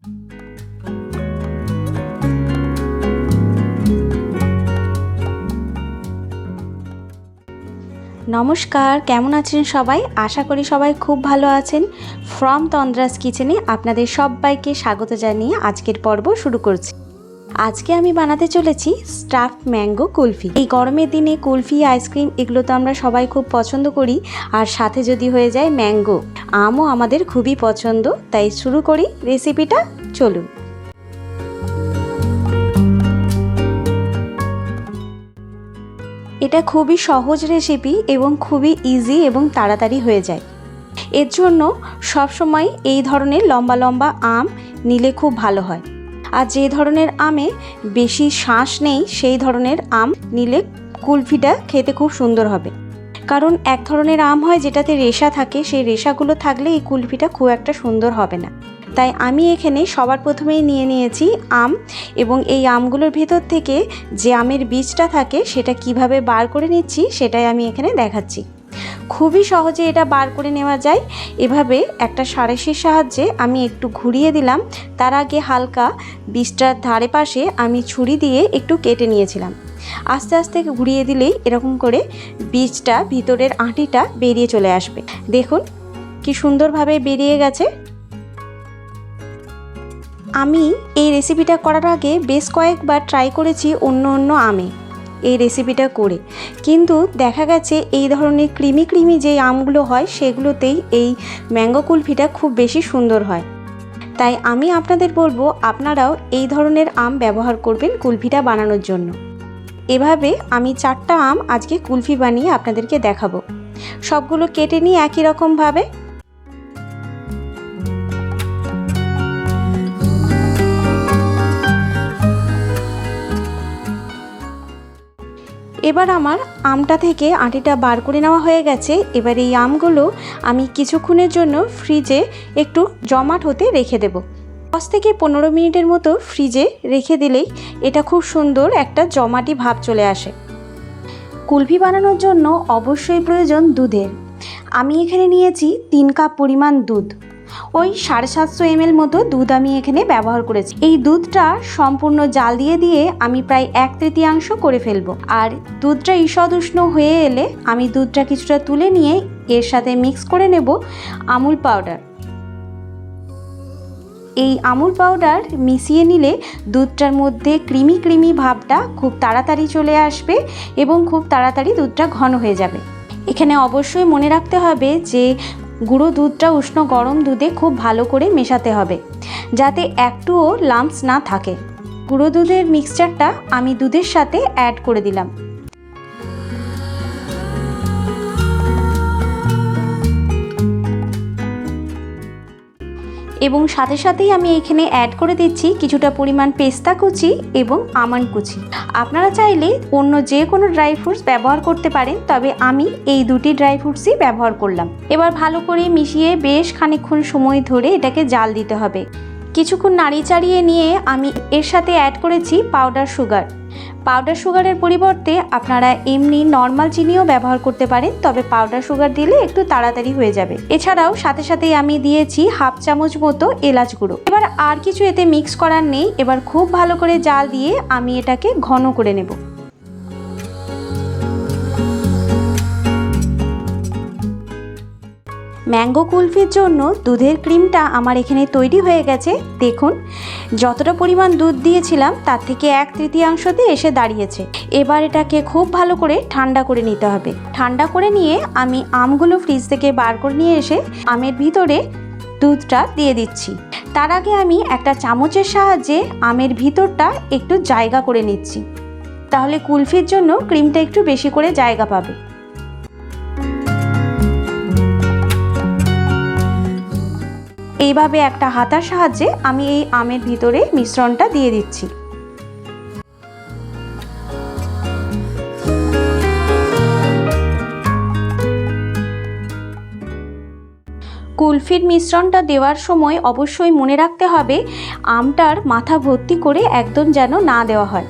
নমস্কার, কেমন আছেন সবাই? আশা করি সবাই খুব ভালো আছেন। ফ্রম তন্দ্রাস কিচেনে আপনাদের সবাইকে স্বাগত জানিয়ে আজকের পর্ব শুরু করছি। আজকে আমি বানাতে চলেছি স্টাফড ম্যাঙ্গো কুলফি। এই গরমের দিনে কুলফি, আইসক্রিম এগুলো তো আমরা সবাই খুব পছন্দ করি, আর সাথে যদি হয়ে যায় ম্যাঙ্গো, আমও আমাদের খুবই পছন্দ। তাই শুরু করি রেসিপিটা, চলুন। এটা খুবই সহজ রেসিপি এবং খুবই ইজি এবং তাড়াতাড়ি হয়ে যায়। এর জন্য সবসময় এই ধরনের লম্বা লম্বা আম নিলে খুব ভালো হয়, আর যে ধরনের আমে বেশি শাঁস নেই সেই ধরনের আম নিলে কুলফিটা খেতে খুব সুন্দর হবে। কারণ এক ধরনের আম হয় যেটাতে রেশা থাকে, সেই রেশাগুলো থাকলে এই কুলফিটা খুব একটা সুন্দর হবে না। তাই আমি এখানে সবার প্রথমেই নিয়ে নিয়েছি আম, এবং এই আমগুলোর ভেতর থেকে যে আমের বীজটা থাকে সেটা কিভাবে বার করে নিচ্ছি সেটাই আমি এখানে দেখাচ্ছি। খুবই সহজে এটা বার করে নেওয়া যায়। এভাবে একটা সাঁড়াশির সাহায্যে আমি একটু ঘুরিয়ে দিলাম। তার আগে হালকা বীজটার ধারে পাশে আমি ছুরি দিয়ে একটু কেটে নিয়েছিলাম। আস্তে আস্তে ঘুরিয়ে দিলেই এরকম করে বীজটা, ভিতরের আঁটিটা বেরিয়ে চলে আসবে। দেখুন কি সুন্দরভাবে বেরিয়ে গেছে। আমি এই রেসিপিটা করার আগে বেশ কয়েকবার ট্রাই করেছি অন্য আমে এই রেসিপিটা করে, কিন্তু দেখা গেছে এই ধরনের ক্রিমি ক্রিমি যে আমগুলো হয় সেগুলোতেই এই ম্যাঙ্গো কুলফিটা খুব বেশি সুন্দর হয়। তাই আমি আপনাদের বলবো আপনারাও এই ধরনের আম ব্যবহার করবেন কুলফিটা বানানোর জন্য। এভাবে আমি 4টা আম আজকে কুলফি বানিয়ে আপনাদেরকে দেখাবো। সবগুলো কেটে নিই একই রকমভাবে। এবার আমার আমটা থেকে আঁটিটা বার করে নেওয়া হয়ে গেছে। এবার এই আমগুলো আমি কিছুক্ষণের জন্য ফ্রিজে একটু জমাট হতে রেখে দেব। 10 থেকে 15 মিনিটের মতো ফ্রিজে রেখে দিলেই এটা খুব সুন্দর একটা জমাটি ভাব চলে আসে। কুলফি বানানোর জন্য অবশ্যই প্রয়োজন দুধের। আমি এখানে নিয়েছি 3 কাপ পরিমাণ দুধ। ওই 750 ml মতো দুধ আমি এখানে ব্যবহার করেছি। এই দুধটা সম্পূর্ণ জাল দিয়ে আমি প্রায় 1/3 করে ফেলবো। আর দুধটা ঈষৎ উষ্ণ হয়ে এলে আমি দুধটা কিছুটা তুলে নিয়ে এর সাথে মিক্স করে নেব আমুল পাউডার। এই আমুল পাউডার মিশিয়ে নিলে দুধটার মধ্যে ক্রিমি ক্রিমি ভাবটা খুব তাড়াতাড়ি চলে আসবে এবং খুব তাড়াতাড়ি দুধটা ঘন হয়ে যাবে। এখানে অবশ্যই মনে রাখতে হবে যে গুঁড়ো দুধটা উষ্ণ গরম দুধে খুব ভালো করে মেশাতে হবে, যাতে একটুও লাম্পস না থাকে। গুঁড়ো দুধের মিক্সচারটা আমি দুধের সাথে অ্যাড করে দিলাম। এবং সাথে সাথেই আমি এখানে অ্যাড করে দিচ্ছি কিছুটা পরিমাণ পেস্তা কুচি এবং আমন্ড কুচি। আপনারা চাইলে অন্য যে কোনো ড্রাই ফ্রুটস ব্যবহার করতে পারেন, তবে আমি এই দুটি ড্রাই ফ্রুটসই ব্যবহার করলাম। এবার ভালো করে মিশিয়ে বেশ খানিকক্ষণ সময় ধরে এটাকে জাল দিতে হবে। কিছুক্ষণ নাড়ি চাড়িয়ে নিয়ে আমি এর সাথে অ্যাড করেছি পাউডার সুগার। পাউডার সুগারের পরিবর্তে আপনারা এমনি নর্মাল চিনিও ব্যবহার করতে পারেন, তবে পাউডার সুগার দিলে একটু তাড়াতাড়ি হয়ে যাবে। এছাড়াও সাথে সাথেই আমি দিয়েছি 1/2 চামচ মতো এলাচ গুঁড়ো। এবার আর কিছু এতে মিক্স করার নেই। এবার খুব ভালো করে জাল দিয়ে আমি এটাকে ঘন করে নেব। ম্যাঙ্গো কুলফির জন্য দুধের ক্রিমটা আমার এখানে তৈরি হয়ে গেছে। দেখুন যতটা পরিমাণ দুধ দিয়েছিলাম তার থেকে 1/3 এসে দাঁড়িয়েছে। এবার এটাকে খুব ভালো করে ঠান্ডা করে নিতে হবে। ঠান্ডা করে নিয়ে আমি আমগুলো ফ্রিজ থেকে বার করে নিয়ে এসে আমের ভিতরে দুধটা দিয়ে দিচ্ছি। তার আগে আমি একটা চামচের সাহায্যে আমের ভিতরটা একটু জায়গা করে নিচ্ছি, তাহলে কুলফির জন্য ক্রিমটা একটু বেশি করে জায়গা পাবে। এইভাবে একটা হাতার সাহায্যে আমি এই আমের ভিতরে মিশ্রণটা দিয়ে দিচ্ছি। কুলফির মিশ্রণটা দেওয়ার সময় অবশ্যই মনে রাখতে হবে আমটার মাথা ভর্তি করে একদম যেন না দেওয়া হয়।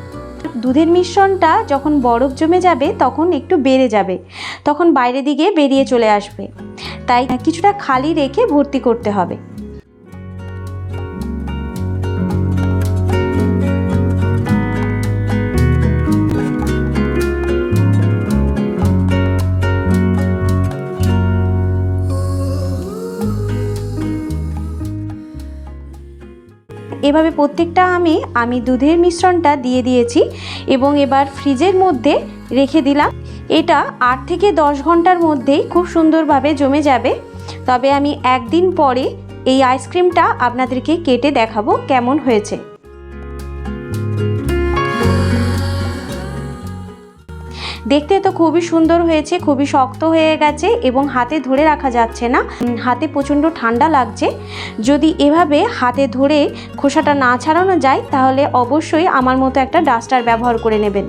দুধের মিশ্রণটা যখন বরফ জমে যাবে তখন একটু বেড়ে যাবে, তখন বাইরে দিকে বেরিয়ে চলে আসবে। তাই কিছুটা খালি রেখে ভর্তি করতে হবে। এভাবে প্রত্যেকটা আমে আমি দুধের মিশ্রণটা দিয়ে দিয়েছি এবং এবার ফ্রিজের মধ্যে রেখে দিলাম। এটা 8 থেকে 10 ঘন্টার মধ্যেই খুব সুন্দরভাবে জমে যাবে। তবে আমি একদিন পরে এই আইসক্রিমটা আপনাদেরকে কেটে দেখাবো কেমন হয়েছে। দেখতে তো খুবই সুন্দর হয়েছে, খুবই শক্ত হয়ে গেছে এবং হাতে ধরে রাখা যাচ্ছে না, হাতে প্রচণ্ড ঠান্ডা লাগছে। যদি এভাবে হাতে ধরে খোসাটা না ছাড়ানো যায় তাহলে অবশ্যই আমার মতো একটা ডাস্টার ব্যবহার করে নেবেন।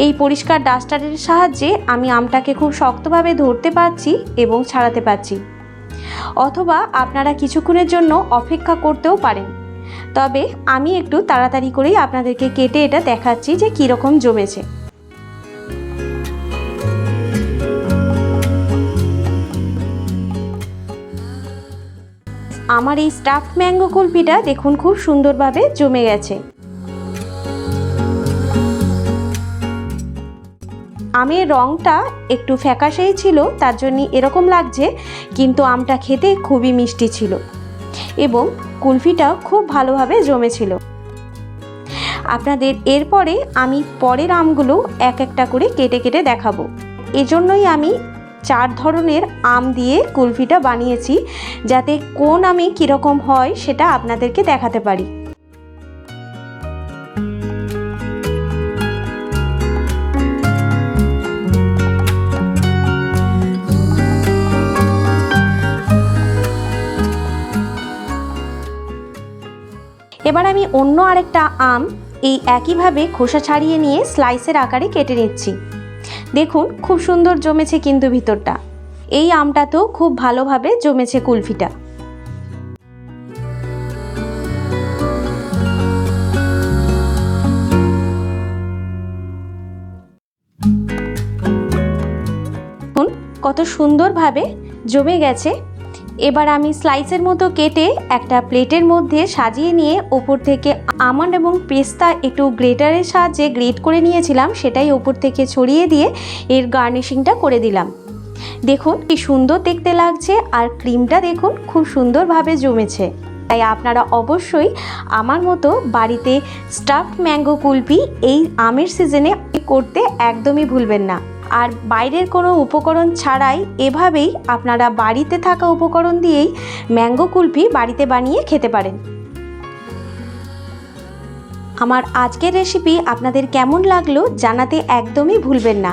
এই পরিষ্কার ডাস্টারের সাহায্যে আমি আমটাকে খুব শক্তভাবে ধরতে পারছি এবং ছাড়াতে পারছি। অথবা আপনারা কিছুক্ষণের জন্য অপেক্ষা করতেও পারেন। তবে আমি একটু তাড়াতাড়ি করেই আপনাদেরকে কেটে এটা দেখাচ্ছি যে কীরকম জমেছে। আমার এই স্টাফড ম্যাঙ্গো কুলফিটা দেখুন খুব সুন্দরভাবে জমে গেছে। আমের রঙটা একটু ফ্যাকাশেই ছিল, তার জন্য এরকম লাগছে, কিন্তু আমটা খেতে খুবই মিষ্টি ছিল এবং কুলফিটা খুব ভালোভাবে জমেছিল। আপনাদের এরপরে আমি পরের আমগুলো এক একটা করে কেটে কেটে দেখাবো। এজন্যই আমি 4 ধরনের আম দিয়ে কুলফিটা বানিয়েছি, যাতে কোন আমে কীরকম হয় সেটা আপনাদেরকে দেখাতে পারি। এবার আমি অন্য আরেকটা আম এই একইভাবে খোসা ছাড়িয়ে নিয়ে স্লাইসের আকারে কেটে নিচ্ছি। দেখুন খুব সুন্দর জমেছে কিন্তু ভিতরটা। এই আমটাতেও খুব ভালোভাবে জমেছে কুলফিটা। কত সুন্দরভাবে জমে গেছে। এবার আমি স্লাইসের মতো কেটে একটা প্লেটের মধ্যে সাজিয়ে নিয়ে ওপর থেকে আমন্ড এবং পেস্তা একটু গ্রেটারের সাহায্যে গ্রেট করে নিয়েছিলাম, সেটাই ওপর থেকে ছড়িয়ে দিয়ে এর গার্নিশিংটা করে দিলাম। দেখুন কি সুন্দর দেখতে লাগছে, আর ক্রিমটা দেখুন খুব সুন্দরভাবে জমেছে। তাই আপনারা অবশ্যই আমার মতো বাড়িতে স্টাফড ম্যাঙ্গো কুলফি এই আমের সিজনে করতে একদমই ভুলবেন না। আর বাইরের কোনো উপকরণ ছাড়াই এভাবেই আপনারা বাড়িতে থাকা উপকরণ দিয়েই ম্যাঙ্গো কুলফি বাড়িতে বানিয়ে খেতে পারেন। আমার আজকের রেসিপি আপনাদের কেমন লাগলো জানাতে একদমই ভুলবেন না।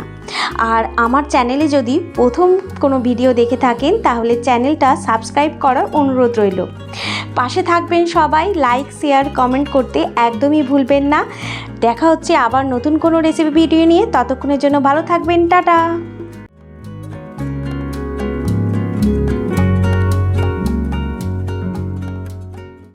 আর আমার চ্যানেলে যদি প্রথম কোনো ভিডিও দেখে থাকেন তাহলে চ্যানেলটা সাবস্ক্রাইব করার অনুরোধ রইল। পাশে থাকবেন সবাই, লাইক শেয়ার কমেন্ট করতে একদমই ভুলবেন না। দেখা হচ্ছে আবার নতুন কোনো রেসিপি ভিডিও নিয়ে, ততক্ষণের জন্য ভালো থাকবেন, টাটা।